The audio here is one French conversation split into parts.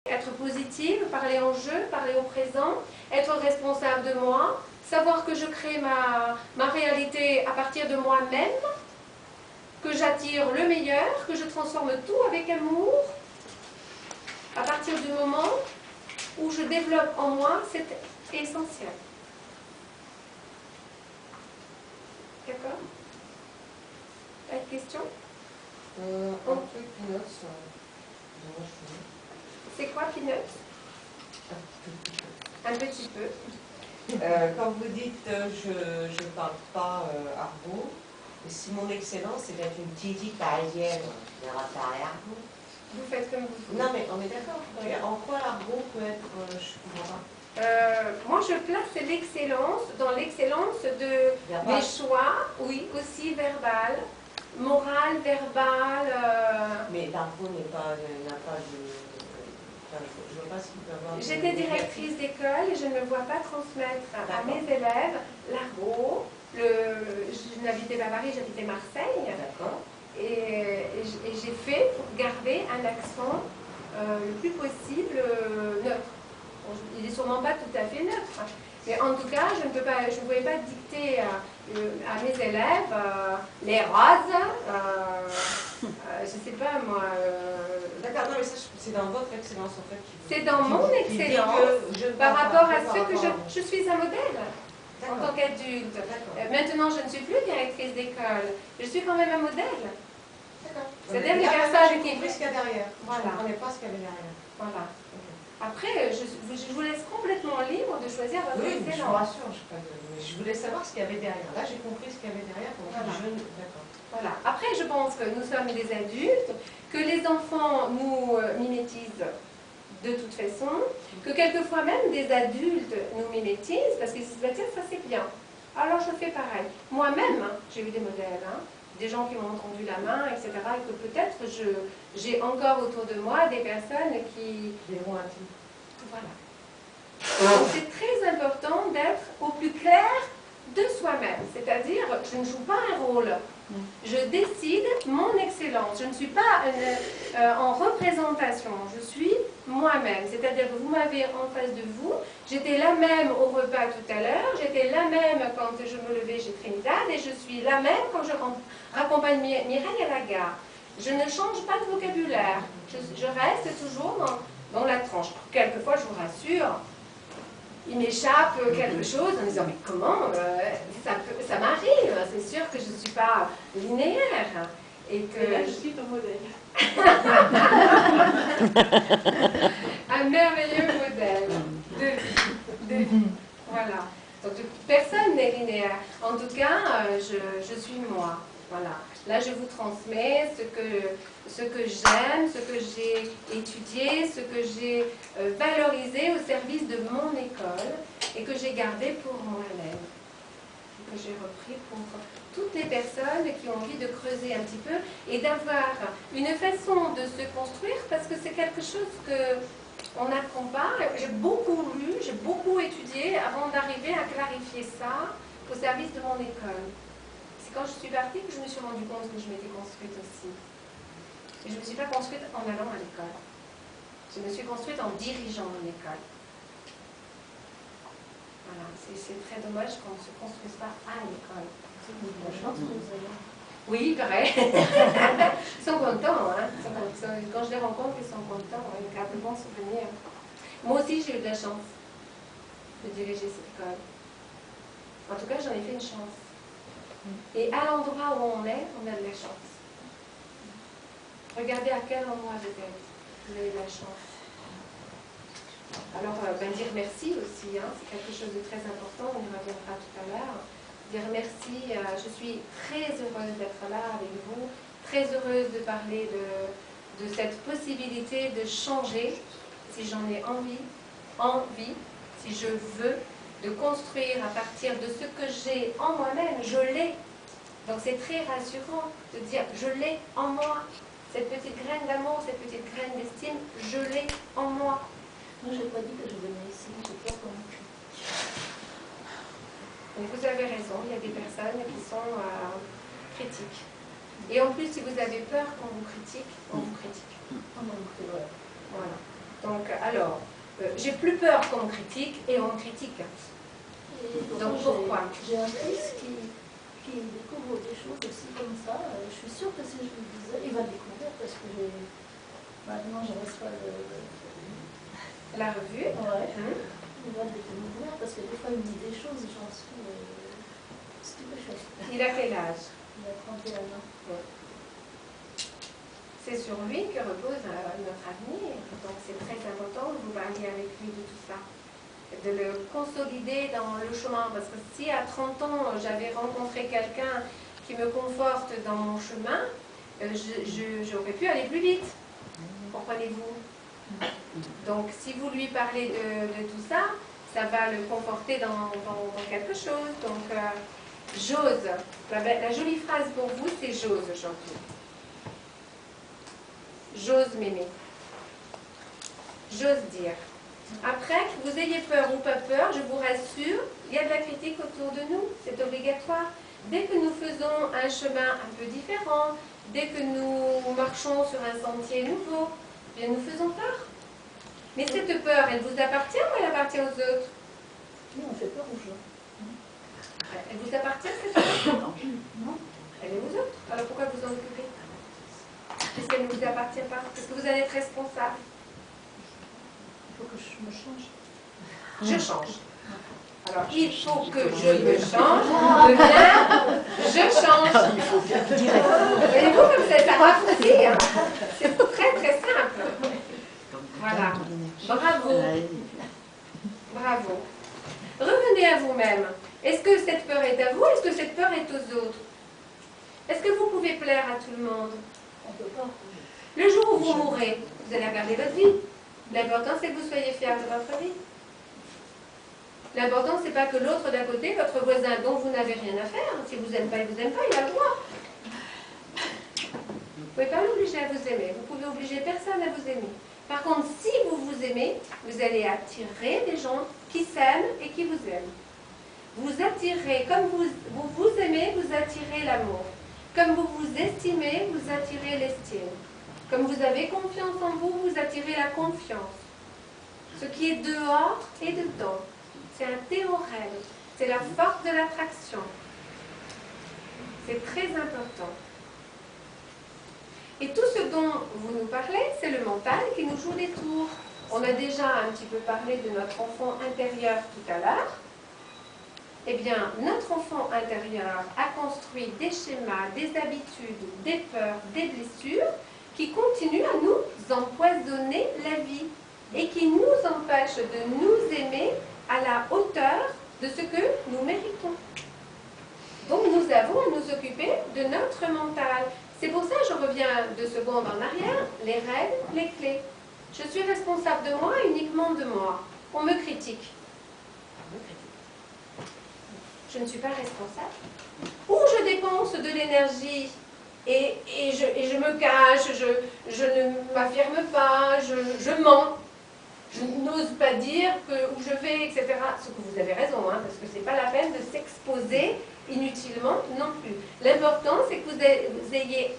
Être positive, parler en jeu, parler au présent, être responsable de moi, savoir que je crée ma réalité à partir de moi-même, que j'attire le meilleur, que je transforme tout avec amour, à partir du moment où je développe en moi, c'est essentiel. D'accord? Pas de questions? Un truc Peanuts. C'est quoi Peanuts? Un petit peu. Quand vous dites je ne parle pas argot, et si mon excellence c'est d'être une petite parisienne, je ne parle pas argot. Vous faites comme vous voulez. Non mais on est d'accord. En quoi l'argot peut être, je comprends pas. Moi je place l'excellence dans l'excellence de mes choix, oui, aussi verbal, moral, verbal. Mais l'argot n'a pas de... Enfin, je ne vois pas ce qu'il peut avoir. J'étais directrice d'école et je ne me vois pas transmettre à mes élèves l'argot. Je n'habitais pas Paris, j'habitais Marseille. D'accord. Et j'ai fait pour garder un accent le plus possible neutre. Bon, il n'est sûrement pas tout à fait neutre, mais en tout cas, je ne pouvais pas dicter à mes élèves les roses, je ne sais pas moi. D'accord, non mais ça c'est dans votre excellence en fait. C'est dans mon excellence par rapport à ce que je suis un modèle. En tant qu'adulte. Maintenant, je ne suis plus directrice d'école. Je suis quand même un modèle. C'est-à-dire les personnes qui... ce qu'il y a derrière. Voilà. Je ne comprenais pas ce qu'il y avait derrière. Voilà. Après, je vous laisse complètement libre de choisir votre excellence. Je vous rassure, je voulais savoir ce qu'il y avait derrière. Là, j'ai compris ce qu'il y avait derrière. D'accord. Voilà. Après, je pense que nous sommes des adultes, que les enfants nous mimétisent de toute façon, que quelquefois même des adultes nous mimétisent parce qu'ils se disent tiens, ça c'est bien, alors je fais pareil. Moi-même, j'ai eu des modèles, des gens qui m'ont tendu la main, etc. Et que peut-être j'ai encore autour de moi des personnes qui... Des mots intimes. Voilà. Donc c'est très important d'être au plus clair de soi-même, c'est-à-dire je ne joue pas un rôle. Je décide mon excellence. Je ne suis pas en représentation. Je suis moi-même. C'est-à-dire que vous m'avez en face de vous. J'étais la même au repas tout à l'heure. J'étais la même quand je me levais chez Trinidad. Et je suis la même quand je raccompagne Mireille à la gare. Je ne change pas de vocabulaire. Je reste toujours dans la tranche. Quelquefois, je vous rassure, il m'échappe quelque chose en me disant mais comment ça m'arrive, c'est sûr que je ne suis pas linéaire et que là, je suis ton modèle. Un merveilleux modèle de vie. Voilà. Donc personne n'est linéaire. En tout cas, je suis moi. Voilà. Là, je vous transmets ce que j'aime, ce que j'ai étudié, ce que j'ai valorisé au service de mon école et que j'ai gardé pour moi-même. Que j'ai repris pour toutes les personnes qui ont envie de creuser un petit peu et d'avoir une façon de se construire parce que c'est quelque chose qu'on n'apprend pas. J'ai beaucoup lu, j'ai beaucoup étudié avant d'arriver à clarifier ça au service de mon école. C'est quand je suis partie que je me suis rendu compte que je m'étais construite aussi. Et je ne me suis pas construite en allant à l'école. Je me suis construite en dirigeant mon école. Voilà, c'est très dommage qu'on ne se construise pas à l'école. Je pense que vous avez... Oui, pareil. Ils sont contents, hein. Quand je les rencontre, ils sont contents. Ils gardent de bons souvenirs. Moi aussi, j'ai eu de la chance de diriger cette école. En tout cas, j'en ai fait une chance. Et à l'endroit où on est, on a de la chance. Regardez à quel endroit vous êtes. Vous avez de la chance. Alors, dire merci aussi, c'est quelque chose de très important, on y reviendra tout à l'heure. Dire merci, je suis très heureuse d'être là avec vous, très heureuse de parler de cette possibilité de changer, si j'en ai envie, si je veux, de construire à partir de ce que j'ai en moi-même, je l'ai. Donc c'est très rassurant de dire je l'ai en moi, cette petite graine d'amour, cette petite graine d'estime, je l'ai en moi. Moi, je n'ai pas dit que je venais ici, j'ai peur qu'on me critique. Vous avez raison, il y a des personnes qui sont critiques. Et en plus, si vous avez peur qu'on vous critique, on vous critique. Oh non, c'est vrai. Voilà. Donc, alors, j'ai plus peur qu'on me critique et on me critique. Et Donc, pourquoi? J'ai un fils qui découvre des choses aussi comme ça. Je suis sûre que si je lui disais, il va le découvrir parce que maintenant je reste pas la revue. Ouais. Il va le découvrir parce que des fois il me dit des choses, j'en suis stupéfaite. Il a quel âge? Il a 31 ans. Ouais. C'est sur lui que repose notre avenir. Donc c'est très important que vous parliez avec lui de tout ça. De le consolider dans le chemin. Parce que si à 30 ans, j'avais rencontré quelqu'un qui me conforte dans mon chemin, j'aurais pu aller plus vite. Comprenez-vous? Donc, si vous lui parlez de tout ça, ça va le conforter dans quelque chose. Donc, j'ose. La jolie phrase pour vous, c'est j'ose aujourd'hui. J'ose m'aimer. J'ose dire. Après, que vous ayez peur ou pas peur, je vous rassure, il y a de la critique autour de nous, c'est obligatoire. Dès que nous faisons un chemin un peu différent, dès que nous marchons sur un sentier nouveau, bien nous faisons peur. Mais cette peur, elle vous appartient ou elle appartient aux autres? Nous, on fait peur aux gens. Elle vous appartient cette peur? Non. Elle est aux autres. Alors pourquoi vous en occupez? Puisqu'elle ne vous appartient pas. Parce que vous allez être responsable. Il faut que je me change. Je change. Alors, il faut que je me change, je change. Voyez-vous comme c'est un raccourci, hein? C'est très très simple. Voilà. Bravo. Bravo. Revenez à vous-même. Est-ce que cette peur est à vous? Est-ce que cette peur est aux autres? Est-ce que vous pouvez plaire à tout le monde? On ne peut pas. Le jour où vous mourrez, vous allez regarder votre vie. L'important, c'est que vous soyez fiers de votre vie. L'important, c'est pas que l'autre d'à côté, votre voisin dont vous n'avez rien à faire, si vous n'aimez pas, il vous aime pas, il a le droit. Vous ne pouvez pas l'obliger à vous aimer. Vous pouvez obliger personne à vous aimer. Par contre, si vous vous aimez, vous allez attirer des gens qui s'aiment et qui vous aiment. Vous attirez, comme vous aimez, vous attirez l'amour. Comme vous vous estimez, vous attirez l'estime. Comme vous avez confiance en vous, vous attirez la confiance. Ce qui est dehors est dedans. C'est un théorème. C'est la force de l'attraction. C'est très important. Et tout ce dont vous nous parlez, c'est le mental qui nous joue des tours. On a déjà un petit peu parlé de notre enfant intérieur tout à l'heure. Eh bien, notre enfant intérieur a construit des schémas, des habitudes, des peurs, des blessures qui continuent à nous empoisonner la vie et qui nous empêchent de nous aimer à la hauteur de ce que nous méritons. Donc nous avons à nous occuper de notre mental. C'est pour ça que je reviens 2 secondes en arrière, les règles, les clés. Je suis responsable de moi, uniquement de moi. On me critique. Je ne suis pas responsable. Ou je dépense de l'énergie et je me cache, je ne m'affirme pas, je mens. Je n'ose pas dire où je vais, etc. Ce que vous avez raison, hein, parce que ce n'est pas la peine de s'exposer inutilement non plus. L'important, c'est que vous ayez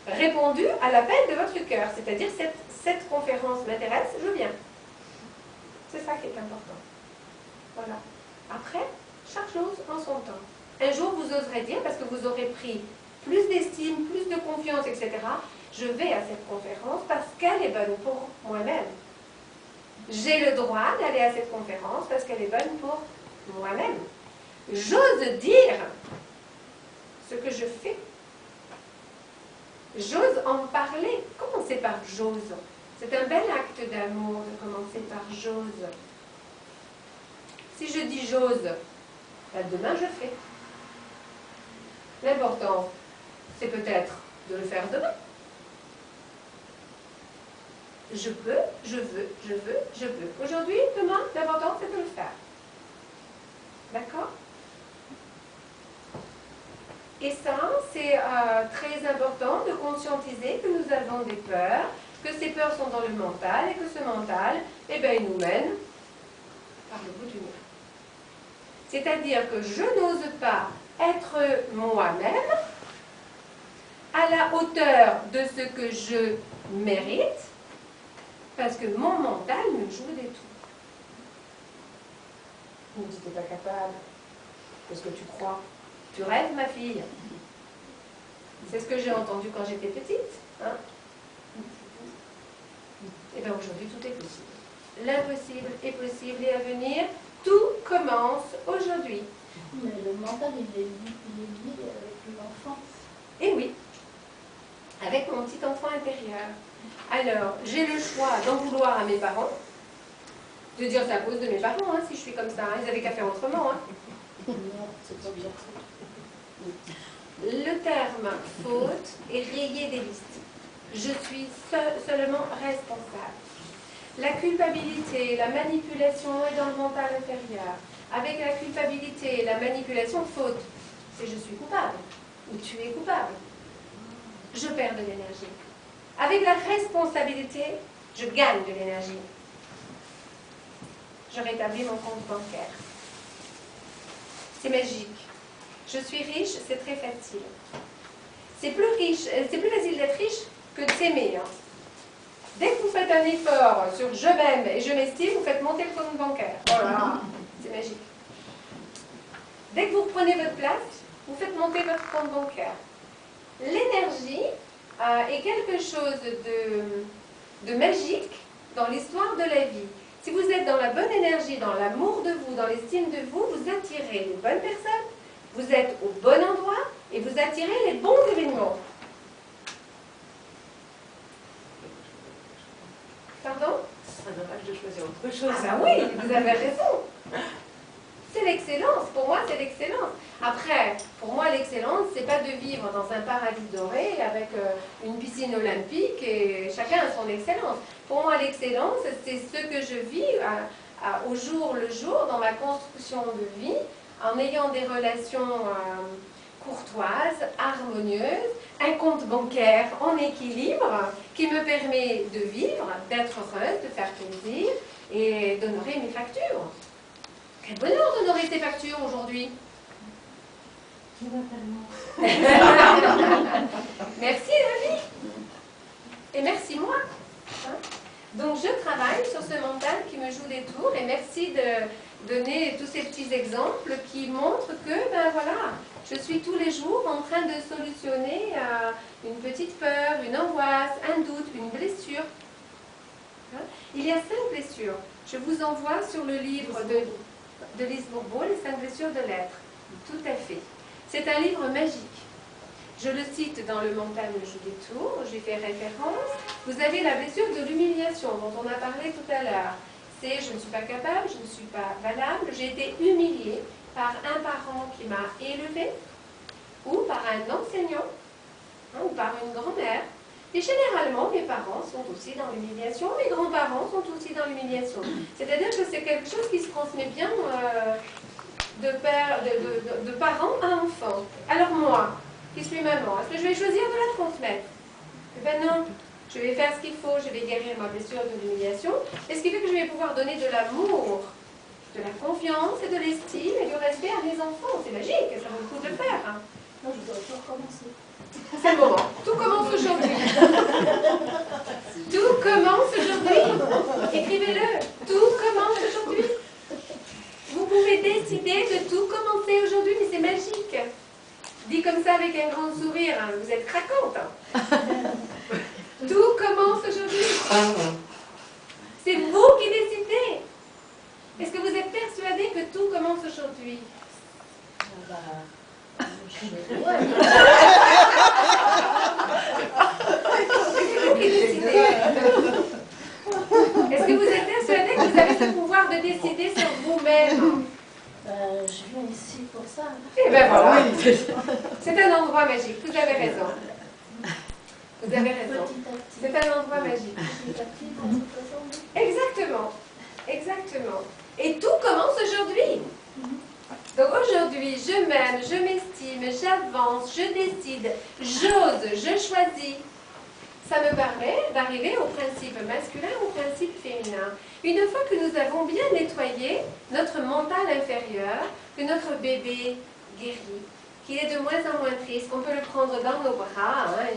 répondu à l'appel de votre cœur. C'est-à-dire, cette conférence m'intéresse, je viens. C'est ça qui est important. Voilà. Après, chaque chose en son temps. Un jour, vous oserez dire, parce que vous aurez pris plus d'estime, plus de confiance, etc., je vais à cette conférence parce qu'elle est bonne pour moi-même. J'ai le droit d'aller à cette conférence parce qu'elle est bonne pour moi-même. J'ose dire ce que je fais. J'ose en parler. Commencez par j'ose. C'est un bel acte d'amour de commencer par j'ose. Si je dis j'ose, ben demain je fais. L'important, c'est peut-être de le faire demain. Je peux, je veux, je veux, je veux. Aujourd'hui, demain, l'important, c'est de le faire. D'accord? Et ça, c'est très important de conscientiser que nous avons des peurs, que ces peurs sont dans le mental et que ce mental, eh bien, il nous mène par le bout du nez. C'est-à-dire que je n'ose pas être moi-même à la hauteur de ce que je mérite, Parce que mon mental me joue des tours. Il me dit, t'es pas capable. Qu'est-ce que tu crois? Tu rêves, ma fille? C'est ce que j'ai entendu quand j'étais petite. Hein? Et bien aujourd'hui, tout est possible. L'impossible est possible et à venir. Tout commence aujourd'hui. Mais le mental, il est lié avec l'enfance. Et oui, avec mon petit enfant intérieur. Alors, j'ai le choix d'en vouloir à mes parents, de dire c'est à cause de mes parents, hein, si je suis comme ça. Hein. Ils n'avaient qu'à faire autrement. Hein. Non, c'est pas bien. Le terme faute est rayé des listes. Je suis seulement responsable. La culpabilité, la manipulation est dans le mental inférieur. Avec la culpabilité et la manipulation, faute, c'est je suis coupable ou tu es coupable. Je perds de l'énergie. Avec la responsabilité, je gagne de l'énergie. Je rétablis mon compte bancaire. C'est magique. Je suis riche, c'est très facile. C'est plus facile d'être riche que de s'aimer. Hein. Dès que vous faites un effort sur je m'aime et je m'estime, vous faites monter le compte bancaire. Oh là là, c'est magique. Dès que vous reprenez votre place, vous faites monter votre compte bancaire. L'énergie est quelque chose de magique dans l'histoire de la vie. Si vous êtes dans la bonne énergie, dans l'amour de vous, dans l'estime de vous, vous attirez les bonnes personnes, vous êtes au bon endroit et vous attirez les bons événements. Pardon? C'est dommage de choisir autre chose. Ah bah oui, vous avez raison. C'est l'excellence, pour moi c'est l'excellence. Après, pour moi l'excellence, c'est pas de vivre dans un paradis doré avec une piscine olympique et chacun a son excellence. Pour moi l'excellence, c'est ce que je vis au jour le jour dans ma construction de vie, en ayant des relations courtoises, harmonieuses, un compte bancaire en équilibre qui me permet de vivre, d'être heureuse, de faire plaisir et d'honorer mes factures. Quel bonheur d'honorer tes factures aujourd'hui. Merci la vie. Et merci moi. Hein? Donc je travaille sur ce mental qui me joue des tours et merci de donner tous ces petits exemples qui montrent que, ben voilà, je suis tous les jours en train de solutionner une petite peur, une angoisse, un doute, une blessure. Hein? Il y a 5 blessures. Je vous envoie sur le livre de Lise Bourbeau, Les 5 blessures de l'être. Tout à fait. C'est un livre magique. Je le cite dans Le mental me joue des tours, j'y fais référence. Vous avez la blessure de l'humiliation dont on a parlé tout à l'heure. C'est je ne suis pas capable, je ne suis pas valable, j'ai été humiliée par un parent qui m'a élevée, ou par un enseignant, hein, ou par une grand-mère. Et généralement, mes parents sont aussi dans l'humiliation, mes grands-parents sont aussi dans l'humiliation. C'est-à-dire que c'est quelque chose qui se transmet bien de parents à enfants. Alors moi, qui suis maman, est-ce que je vais choisir de la transmettre? Eh bien non, je vais faire ce qu'il faut, je vais guérir ma blessure de l'humiliation, et ce qui fait que je vais pouvoir donner de l'amour, de la confiance et de l'estime et du respect à mes enfants. C'est magique, ça vaut le coup de le faire. Hein. Non, je dois tout recommencer. C'est le moment. Tout commence aujourd'hui. Tout commence aujourd'hui. Écrivez-le. Tout commence aujourd'hui. Vous pouvez décider de tout commencer aujourd'hui, mais c'est magique. Dit comme ça avec un grand sourire, hein, vous êtes craquante. Hein. Tout commence aujourd'hui. C'est vous qui décidez. Est-ce que vous êtes persuadé que tout commence aujourd'hui? C'est vous qui décidez. Est-ce que vous êtes persuadé que vous avez ce pouvoir de décider sur vous-même? Je viens ici pour ça. Eh bien voilà. C'est un endroit magique, vous avez raison. Vous avez raison. C'est un endroit magique. Petit à petit, dans cette façon. Exactement. Exactement. Et tout commence aujourd'hui. Donc aujourd'hui, je m'aime, je m'estime, j'avance, je décide, j'ose, je choisis. Ça me permet d'arriver au principe masculin, au principe féminin. Une fois que nous avons bien nettoyé notre mental inférieur, que notre bébé guérit, qu'il est de moins en moins triste, qu'on peut le prendre dans nos bras, hein,